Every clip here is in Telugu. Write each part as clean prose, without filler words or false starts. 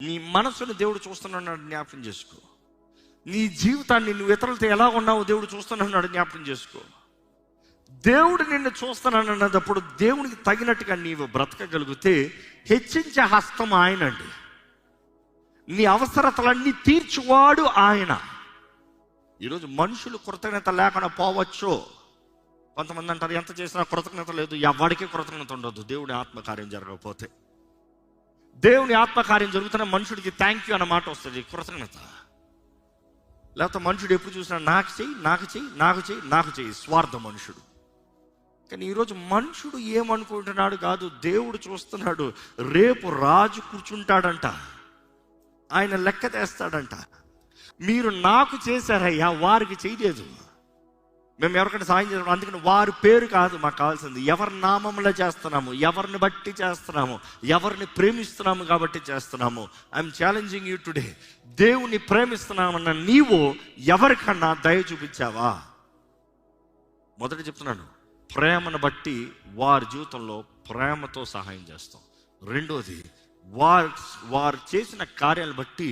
నీ మనసుని దేవుడు చూస్తున్నాడు జ్ఞాపకం చేసుకో. నీ జీవితాన్ని నువ్వు ఇతరులతో ఎలా ఉన్నావో దేవుడు చూస్తున్నాడు జ్ఞాపకం చేసుకో. దేవుడు నిన్ను చూస్తున్నానన్నప్పుడు దేవునికి తగినట్టుగా నీవు బ్రతకగలిగితే హెచ్చించే హస్తం ఆయనండి. నీ అవసరతలన్నీ తీర్చువాడు ఆయన. ఈరోజు మనుషులు కృతజ్ఞత లేకుండా పోవచ్చు. కొంతమంది అంటారు ఎంత చేసినా కృతజ్ఞత లేదు. ఎవరికీ కృతజ్ఞత ఉండదు దేవుని ఆత్మకార్యం జరగకపోతే. దేవుని ఆత్మకార్యం జరుగుతున్న మనుషుడికి థ్యాంక్ యూ అన్న మాట వస్తుంది, కృతజ్ఞత. లేకపోతే మనుషుడు ఎప్పుడు చూసినా నాకు చెయ్యి, నాకు చెయ్యి, నాకు చెయ్యి, నాకు చెయ్యి, స్వార్థ మనుషుడు. కానీ ఈరోజు మనుషుడు ఏమనుకుంటున్నాడు కాదు, దేవుడు చూస్తున్నాడు. రేపు రాజు కూర్చుంటాడంట, ఆయన లెక్క తెస్తాడంట. మీరు నాకు చేశారయ్యా, వారికి చేయలేదు. మేము ఎవరికైనా సాయం చేస్తాం, అందుకని వారి పేరు కాదు మాకు కావాల్సింది, ఎవరి నామంలో చేస్తున్నాము, ఎవరిని బట్టి చేస్తున్నాము, ఎవరిని ప్రేమిస్తున్నాము కాబట్టి చేస్తున్నాము. I'm challenging you today. దేవుని ప్రేమిస్తున్నామన్న నీవు ఎవరికన్నా దయ చూపించావా? మొదట చెప్తున్నాను, ప్రేమను బట్టి వారి జీవితంలో ప్రేమతో సహాయం చేస్తాం. రెండోది, వారు చేసిన కార్యాలను బట్టి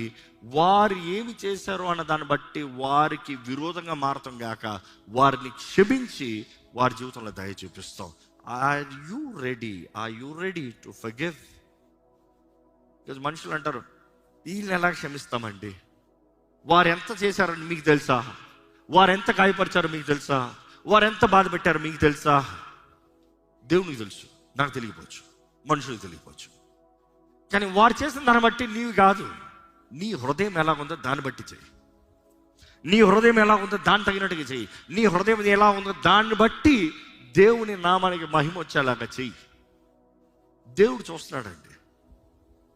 వారు ఏమి చేశారో అన్న దాన్ని బట్టి వారికి విరోధంగా మారతాం గాక వారిని క్షమించి వారి జీవితంలో దయ చూపిస్తాం. Are you ready to forgive? మనుషులు అంటారు వీళ్ళని ఎలా క్షమిస్తామండి, వారు ఎంత చేశారని మీకు తెలుసా, వారు ఎంత గాయపరిచారో మీకు తెలుసా, వారు ఎంత బాధ పెట్టారో మీకు తెలుసా? దేవునికి తెలుసు, నాకు తెలియకపోవచ్చు, మనుషులకు తెలియకపోవచ్చు. కానీ వారు చేసిన దాన్ని బట్టి నీవు కాదు, నీ హృదయం ఎలా ఉందో దాన్ని బట్టి చెయ్యి. నీ హృదయం ఎలా ఉందో దాన్ని తగినట్టుగా చెయ్యి. నీ హృదయం ఎలా ఉందో దాన్ని బట్టి దేవుని నామానికి మహిమ వచ్చేలాగా చెయ్యి. దేవుడు చూస్తున్నాడండి.